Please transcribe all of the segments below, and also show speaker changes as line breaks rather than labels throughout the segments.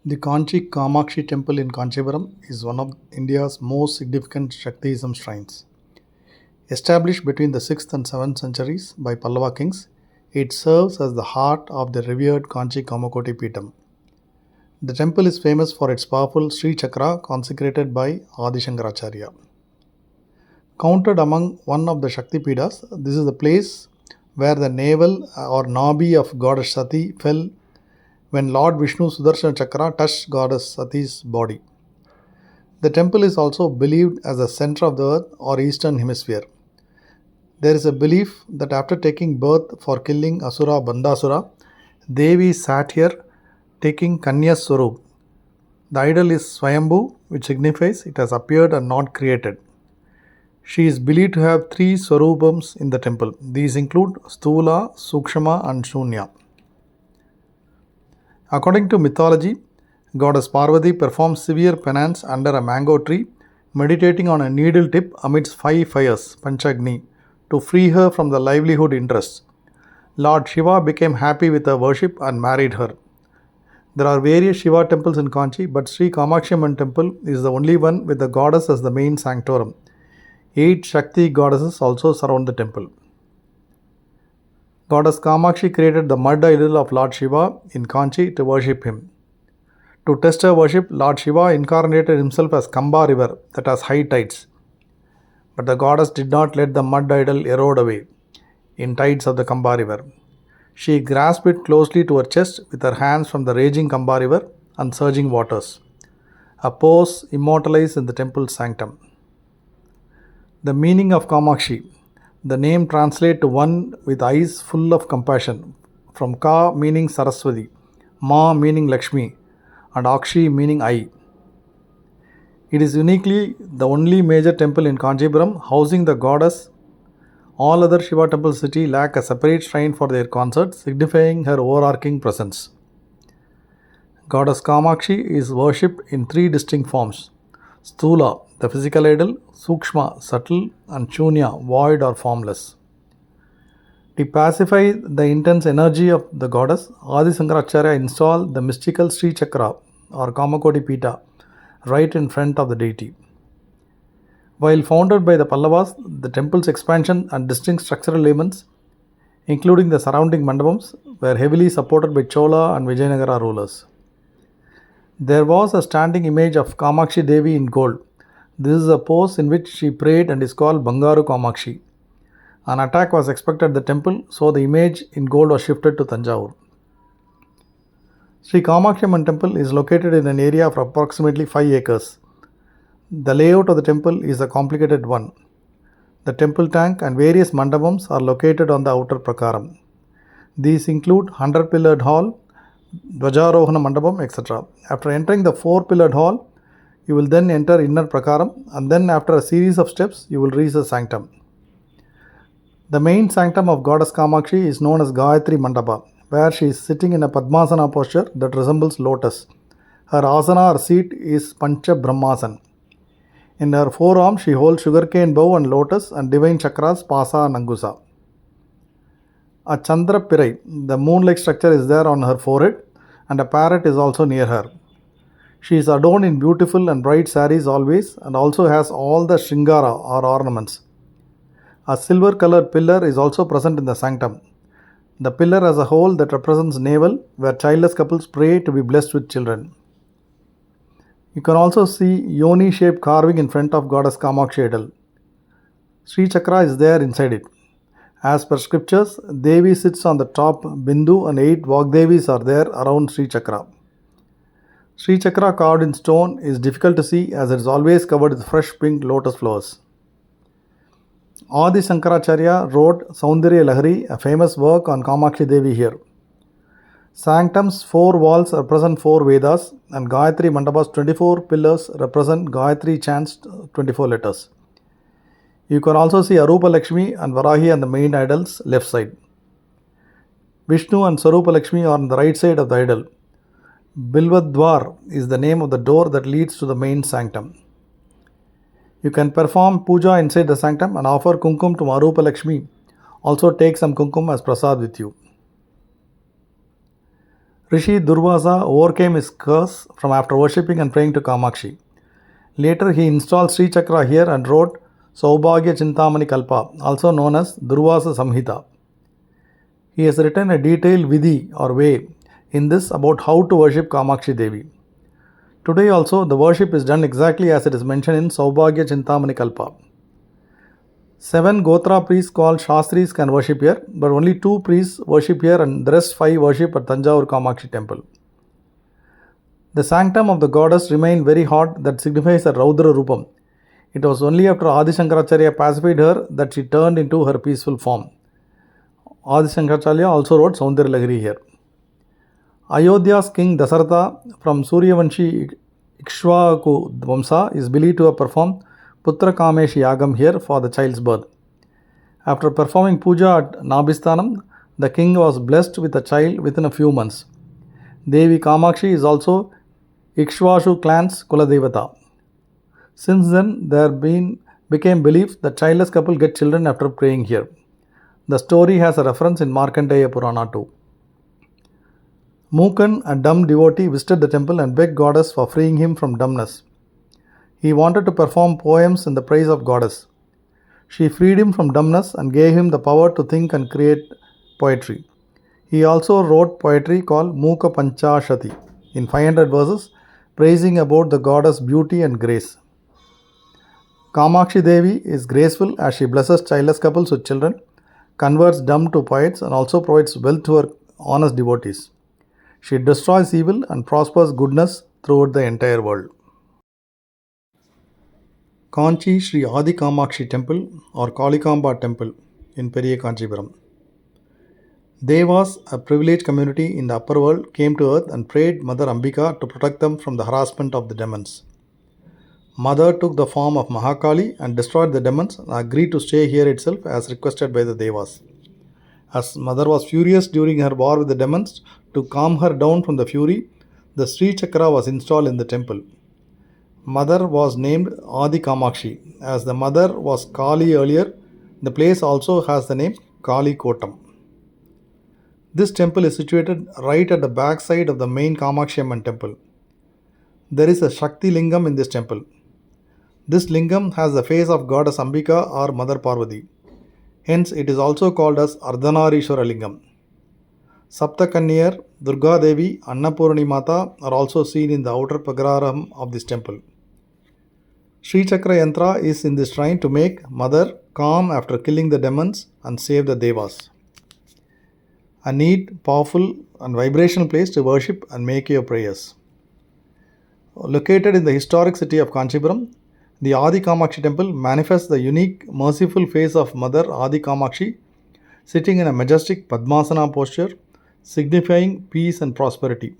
The Kanchi Kamakshi temple in Kanchipuram is one of India's most significant Shaktism shrines. Established between the 6th and 7th centuries by Pallava kings, it serves as the heart of the revered Kanchi Kamakoti Peetham. The temple is famous for its powerful Sri Chakra consecrated by Adi Shankaracharya. Counted among one of the Shakti Peethas, this is the place where the navel or nabi of goddess Sati fell when Lord Vishnu's Sudarshan Chakra touched goddess Sati's body. The temple is also believed as the center of the earth or eastern hemisphere. There is a belief that after taking birth for killing Asura Bandasura, Devi sat here taking Kanya's Swarup. The idol is Swayambhu, which signifies it has appeared and not created. She is believed to have three Swarupams in the temple. These include Stula, Sukshama and Shunya. According to mythology, goddess Parvati performs severe penance under a mango tree, meditating on a needle tip amidst 5 fires, Panchagni, to free her from the livelihood interests. Lord Shiva became happy with her worship and married her. There are various Shiva temples in Kanchi, but Sri Kamakshi Amman temple is the only one with the goddess as the main sanctorum. 8 Shakti goddesses also surround the temple. Goddess Kamakshi created the mud idol of Lord Shiva in Kanchi to worship him. To test her worship, Lord Shiva incarnated himself as Kamba river that has high tides. But the goddess did not let the mud idol erode away in tides of the Kamba river. She grasped it closely to her chest with her hands from the raging Kamba river and surging waters, a pose immortalized in the temple's sanctum. The meaning of Kamakshi. The name translates to one with eyes full of compassion, from Ka meaning Saraswati, Ma meaning Lakshmi, and Akshi meaning eye. It is uniquely the only major temple in Kanchipuram housing the goddess. All other Shiva temples city lack a separate shrine for their concerts, signifying her overarching presence. Goddess Kamakshi is worshipped in 3 distinct forms: Stula, the physical idol; Sukshma, subtle; and Shunya, void or formless. To pacify the intense energy of the goddess, Adi Shankaracharya installed the mystical Sri Chakra or Kamakoti Peetha right in front of the deity. While founded by the Pallavas, the temple's expansion and distinct structural elements, including the surrounding mandapams, were heavily supported by Chola and Vijayanagara rulers. There was a standing image of Kamakshi Devi in gold. This is a pose in which she prayed and is called Bangaru Kamakshi. An attack was expected at the temple, so the image in gold was shifted to Tanjavur. Sri Kamakshi Amman temple is located in an area of approximately 5 acres. The layout of the temple is a complicated one. The temple tank and various mandapams are located on the outer prakaram. These include 100-pillared hall, Dvajarohana mandapam, etc. After entering the 4-pillared hall, you will then enter inner prakaram, and then after a series of steps, you will reach the sanctum. The main sanctum of goddess Kamakshi is known as Gayatri Mandapa, where she is sitting in a Padmasana posture that resembles lotus. Her asana or seat is Pancha Brahmasan. In her forearm, she holds sugarcane bow and lotus and divine chakras Pasa and Angusa. A Chandra Pirai, the moon-like structure, is there on her forehead, and a parrot is also near her. She is adorned in beautiful and bright saris always, and also has all the Shringara or ornaments. A silver-colored pillar is also present in the sanctum. The pillar as a whole that represents navel, where childless couples pray to be blessed with children. You can also see yoni-shaped carving in front of goddess Kamakshi idol. Sri Chakra is there inside it. As per scriptures, Devi sits on the top Bindu and 8 Vagdevis are there around Sri Chakra. Sri Chakra carved in stone is difficult to see as it is always covered with fresh pink lotus flowers. Adi Shankaracharya wrote Saundarya Lahari, a famous work on Kamakshi Devi here. Sanctum's 4 walls represent 4 Vedas, and Gayatri Mandapa's 24 pillars represent Gayatri chants 24 letters. You can also see Arupa Lakshmi and Varahi on the main idol's left side. Vishnu and Sarupa Lakshmi are on the right side of the idol. Bilvadwar is the name of the door that leads to the main sanctum. You can perform puja inside the sanctum and offer kumkum to Arupa Lakshmi. Also take some kumkum as prasad with you. Rishi Durvasa overcame his curse from after worshipping and praying to Kamakshi. Later, he installed Sri Chakra here and wrote Saubhagya Chintamani Kalpa, also known as Durvasa Samhita. He has written a detailed vidhi or way in this about how to worship Kamakshi Devi. Today also, the worship is done exactly as it is mentioned in Saubhagya Chintamani Kalpa. 7 Gotra priests called Shastris can worship here, but only 2 priests worship here and the rest 5 worship at Tanjavur Kamakshi temple. The sanctum of the goddess remained very hot, that signifies a Raudra Rupam. It was only after Adi Shankaracharya pacified her that she turned into her peaceful form. Adi Shankaracharya also wrote Saundarya Lahari here. Ayodhya's king Dasaratha from Suryavanshi Ikshvaku Vamsa is believed to have performed Putra Kameshi Yagam here for the child's birth. After performing puja at Nabhisthanam, the king was blessed with a child within a few months. Devi Kamakshi is also Ikshvashu clan's Kuladevata. Since then, there became belief that childless couple get children after praying here. The story has a reference in Markandeya Purana too. Mookan, a dumb devotee, visited the temple and begged goddess for freeing him from dumbness. He wanted to perform poems in the praise of goddess. She freed him from dumbness and gave him the power to think and create poetry. He also wrote poetry called Mooka Panchashati in 500 verses, praising about the goddess' beauty and grace. Kamakshi Devi is graceful as she blesses childless couples with children, converts dumb to poets, and also provides wealth to her honest devotees. She destroys evil and prospers goodness throughout the entire world. Kanchi Sri Adi Kamakshi Temple or Kalikamba Temple in Periya Kanchipuram. Devas, a privileged community in the upper world, came to earth and prayed Mother Ambika to protect them from the harassment of the demons. Mother took the form of Mahakali and destroyed the demons and agreed to stay here itself as requested by the Devas. As Mother was furious during her war with the demons, to calm her down from the fury, the Sri Chakra was installed in the temple. Mother was named Adi Kamakshi. As the mother was Kali earlier, the place also has the name Kali Kottam. This temple is situated right at the back side of the main Kamakshi Amman temple. There is a Shakti Lingam in this temple. This lingam has the face of goddess Ambika or Mother Parvati. Hence, it is also called as Ardhanarishwara Lingam. Saptakanyar, Durga Devi, Annapurani Mata are also seen in the outer pragaram of this temple. Sri Chakra Yantra is in this shrine to make Mother calm after killing the demons and save the Devas. A neat, powerful and vibrational place to worship and make your prayers. Located in the historic city of Kanchipuram, the Adi Kamakshi temple manifests the unique, merciful face of Mother Adi Kamakshi, sitting in a majestic Padmasana posture, signifying peace and prosperity.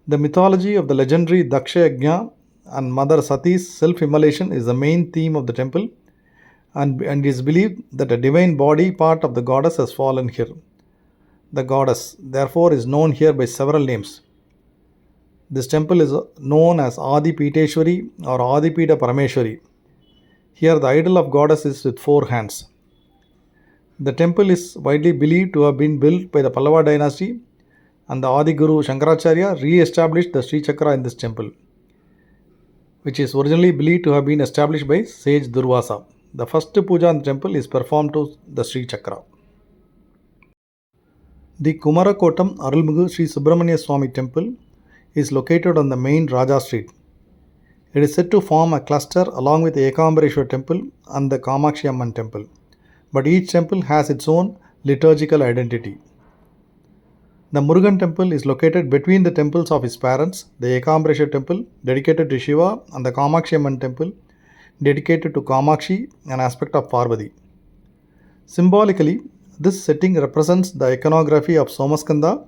The mythology of the legendary Daksha Yajna and Mother Sati's self-immolation is the main theme of the temple, and it is believed that a divine body part of the goddess has fallen here. The goddess, therefore, is known here by several names. This temple is known as Adi Piteshwari or Adi Pita Parameshwari. Here the idol of goddess is with 4 hands. The temple is widely believed to have been built by the Pallava dynasty, and the Adi Guru Shankaracharya re-established the Sri Chakra in this temple, which is originally believed to have been established by sage Durvasa. The first puja in the temple is performed to the Sri Chakra. The Kumara Kottam Arulmigu Sri Subramaniya Swami temple is located on the main Raja Street. It is said to form a cluster along with the Ekambareswarar temple and the Kamakshi Amman temple, but each temple has its own liturgical identity. The Murugan temple is located between the temples of his parents, the Ekambareswarar temple dedicated to Shiva and the Kamakshi Amman temple dedicated to Kamakshi, an aspect of Parvati. Symbolically, this setting represents the iconography of Somaskanda,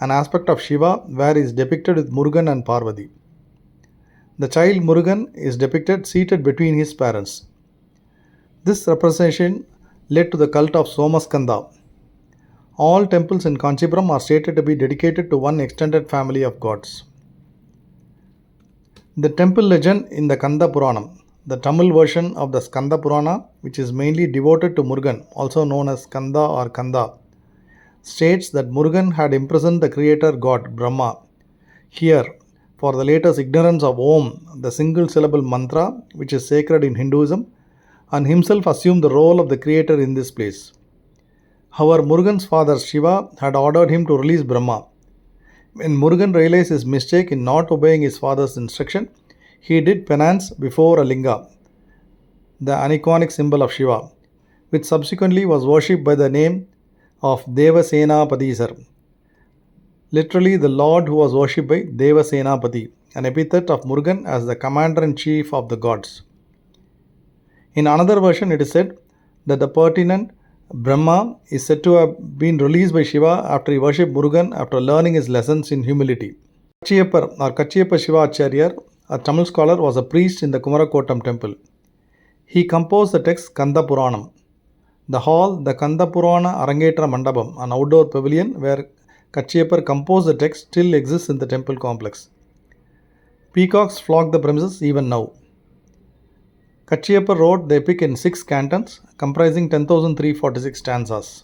an aspect of Shiva where he is depicted with Murugan and Parvati. The child Murugan is depicted seated between his parents. This representation led to the cult of Somaskanda. All temples in Kanchipuram are stated to be dedicated to one extended family of gods. The temple legend in the Kanda Puranam, the Tamil version of the Skanda Purana, which is mainly devoted to Murugan, also known as Skanda or Kanda, states that Murugan had imprisoned the creator god Brahma here for the latest ignorance of Om, the single syllable mantra which is sacred in Hinduism, and himself assumed the role of the creator in this place. However, Murugan's father Shiva had ordered him to release Brahma. When Murugan realized his mistake in not obeying his father's instruction, he did penance before a linga, the aniconic symbol of Shiva, which subsequently was worshipped by the name of Devasenapadisar, literally the lord who was worshipped by Devasenapati, an epithet of Murugan as the commander-in-chief of the gods. In another version, it is said that the pertinent Brahma is said to have been released by Shiva after he worshipped Murugan after learning his lessons in humility. Kachiyappa Shiva Acharyar, a Tamil scholar, was a priest in the Kumara Kottam temple. He composed the text Kanda Puranam. The hall, the Kanda Purana Arangetra Mandapam, an outdoor pavilion where Kachiyappa composed the text, still exists in the temple complex. Peacocks flock the premises even now. Kachiyappa wrote the epic in 6 cantons, comprising 10,346 stanzas.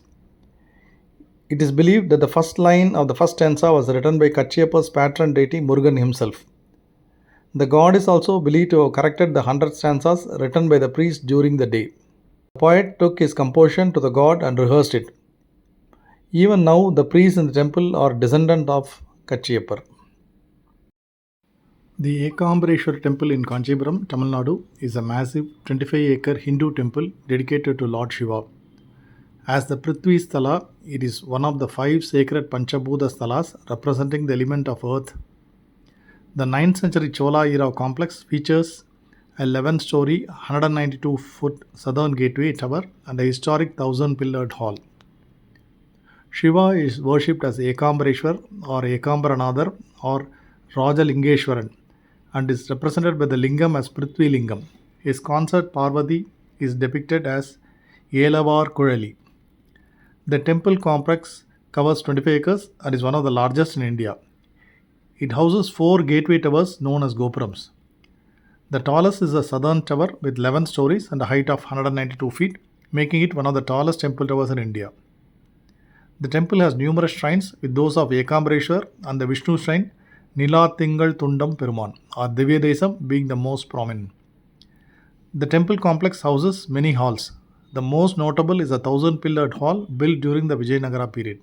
It is believed that the first line of the first stanza was written by Kachiyappa's patron deity Murugan himself. The god is also believed to have corrected the 100 stanzas written by the priest during the day. The poet took his composition to the god and rehearsed it. Even now, the priests in the temple are descendants of Kachiyappa. The Ekambareswarar temple in Kanchipuram, Tamil Nadu, is a massive 25-acre Hindu temple dedicated to Lord Shiva. As the Prithvi Sthala, it is one of the 5 sacred Panchabhuta Sthalas representing the element of earth. The 9th century Chola era complex features a 11-story, 192-foot southern gateway tower and a historic 1,000-pillared hall. Shiva is worshipped as Ekambareswarar or Ekambaranadar or Rajalingeshwaran and is represented by the lingam as Prithvi Lingam. His consort Parvati is depicted as Yelavar Kurali. The temple complex covers 25 acres and is one of the largest in India. It houses 4 gateway towers known as Gopurams. The tallest is the southern tower with 11 stories and a height of 192 feet, making it one of the tallest temple towers in India. The temple has numerous shrines, with those of Ekambareswarar and the Vishnu shrine Nilathingal Tundam Peruman or Divya Desam being the most prominent. The temple complex houses many halls. The most notable is a 1,000-pillared hall built during the Vijayanagara period.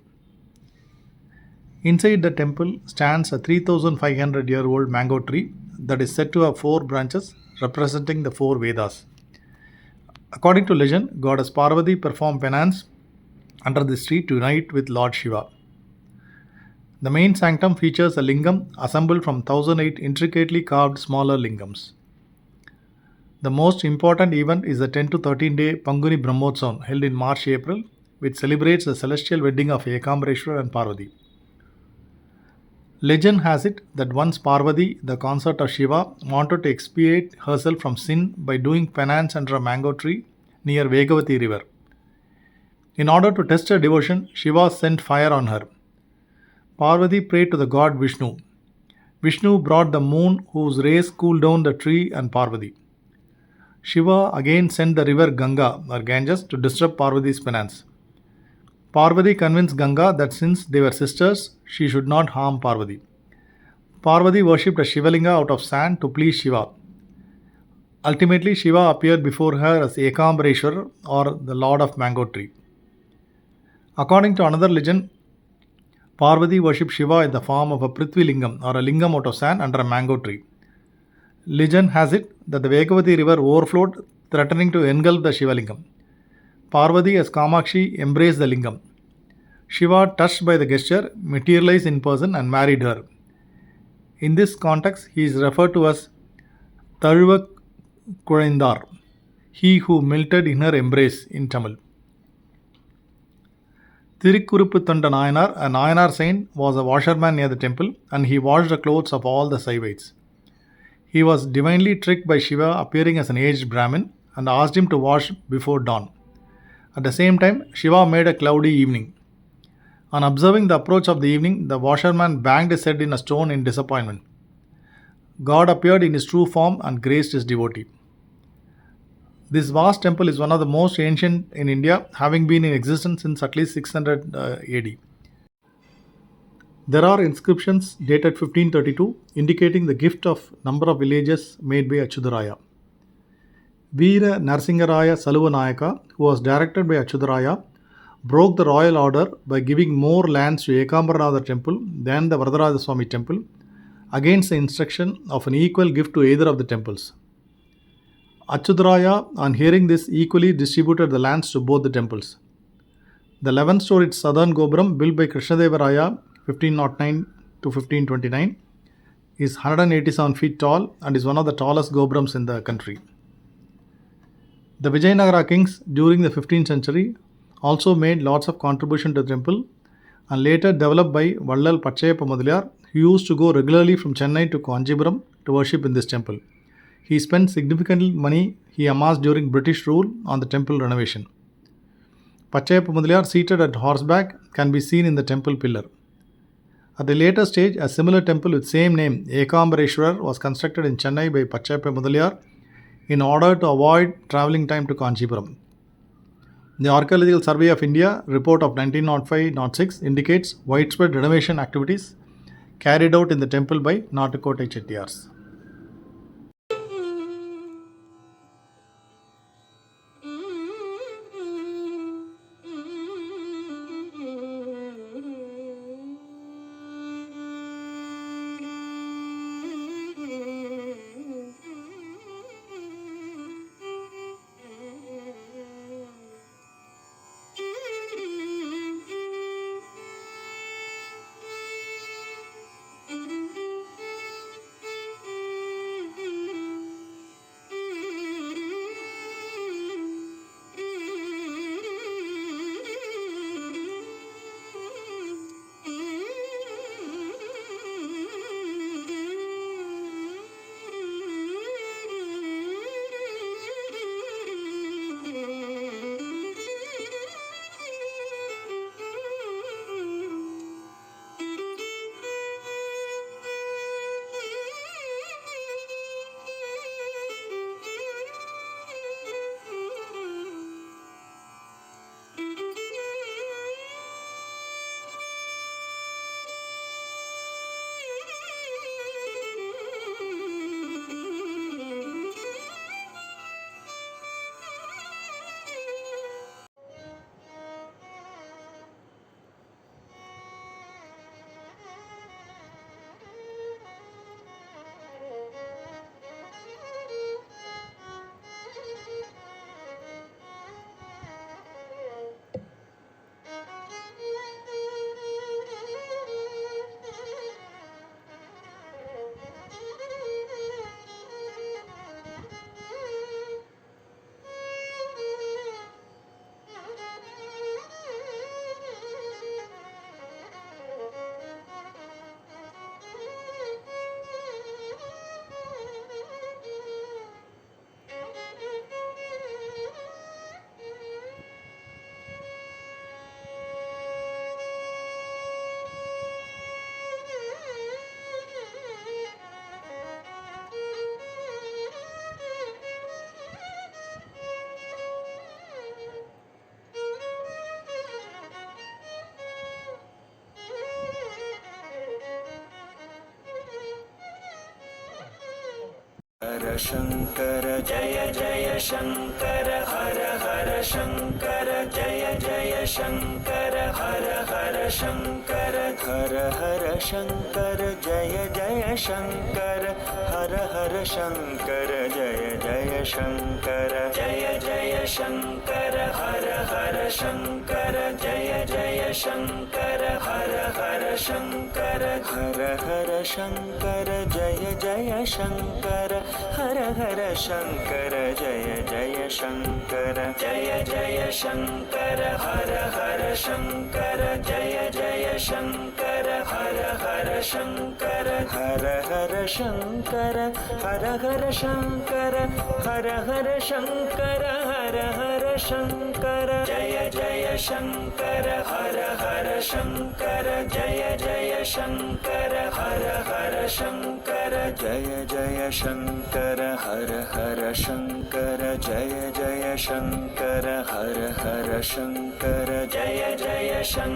Inside the temple stands a 3,500-year-old mango tree that is said to have 4 branches representing the 4 Vedas. According to legend, goddess Parvati performed penance under this tree to unite with Lord Shiva. The main sanctum features a lingam assembled from 1,008 intricately carved smaller lingams. The most important event is the 10 to 13 day Panguni Brahmotsavam held in March-April, which celebrates the celestial wedding of Ekambareswarar and Parvati. Legend has it that once Parvati, the consort of Shiva, wanted to expiate herself from sin by doing penance under a mango tree near Vegavati river. In order to test her devotion, Shiva sent fire on her. Parvati prayed to the god Vishnu. Vishnu brought the moon whose rays cooled down the tree and Parvati. Shiva again sent the river Ganga or Ganges to disrupt Parvati's penance. Parvati convinced Ganga that since they were sisters, she should not harm Parvati. Parvati worshipped a Shivalinga out of sand to please Shiva. Ultimately, Shiva appeared before her as Ekambareswarar or the Lord of Mango Tree. According to another legend, Parvati worshipped Shiva in the form of a Prithvi Lingam or a lingam out of sand under a mango tree. Legend has it that the Vegavati river overflowed, threatening to engulf the Shiva Lingam. Parvati as Kamakshi embraced the lingam. Shiva, touched by the gesture, materialized in person and married her. In this context, he is referred to as Tazhuva Kuzhaindar, he who melted in her embrace in Tamil. Thirukkurupputhonda Nayanar, a Nayanar saint, was a washerman near the temple and he washed the clothes of all the Saivites. He was divinely tricked by Shiva appearing as an aged Brahmin and asked him to wash before dawn. At the same time, Shiva made a cloudy evening. On observing the approach of the evening, the washerman banged his head in a stone in disappointment. God appeared in his true form and graced his devotee. This vast temple is one of the most ancient in India, having been in existence since at least 600 AD. There are inscriptions dated 1532 indicating the gift of number of villages made by Achyutaraya. Veera Narsingaraya Saluvanayaka, who was directed by Achyutaraya, broke the royal order by giving more lands to Ekambareswarar temple than the Varadaraja Swami temple, against the instruction of an equal gift to either of the temples. Achyutaraya, on hearing this, equally distributed the lands to both the temples. The 11-storied southern Gopuram, built by Krishnadevaraya 1509 to 1529, is 187 feet tall and is one of the tallest Gopurams in the country. The Vijayanagara kings during the 15th century also made lots of contribution to the temple, and later developed by Vallal Pachayappa Mudaliar, who used to go regularly from Chennai to Kanchipuram to worship in this temple. He spent significant money he amassed during British rule on the temple renovation. Pachayappa Mudaliar, seated at horseback, can be seen in the temple pillar. At the later stage, a similar temple with same name, Ekambareswarar, was constructed in Chennai by Pachayappa Mudaliar in order to avoid travelling time to Kanchipuram. The Archaeological Survey of India report of 1905-06 indicates widespread renovation activities carried out in the temple by Nattukotai Chettiars.
हर शंकर जय जय शंकर हर हर शंकर जय जय शंकर हर हर शंकर हर हर शंकर जय जय शंकर हर हर शंकर जय जय शंकर जय जय शंकर हर हर शंकर जय जय शंकर हर हर शंकर हर हर शंकर जय जय शंकर हर हर शंकर जय जय शंकर जय जय शंकर हर हर शंकर जय जय शंकर हर हर शंकर हर हर शंकर हर हर शंकर हर हर शंकर हर हर शंकर जय जय शंकर हर हर शंकर जय जय शंकर हर हर शंकर जय जय शङ्कर हर हर शङ्कर जय जय शङ्कर हर हर शङ्कर जय जय शङ्कर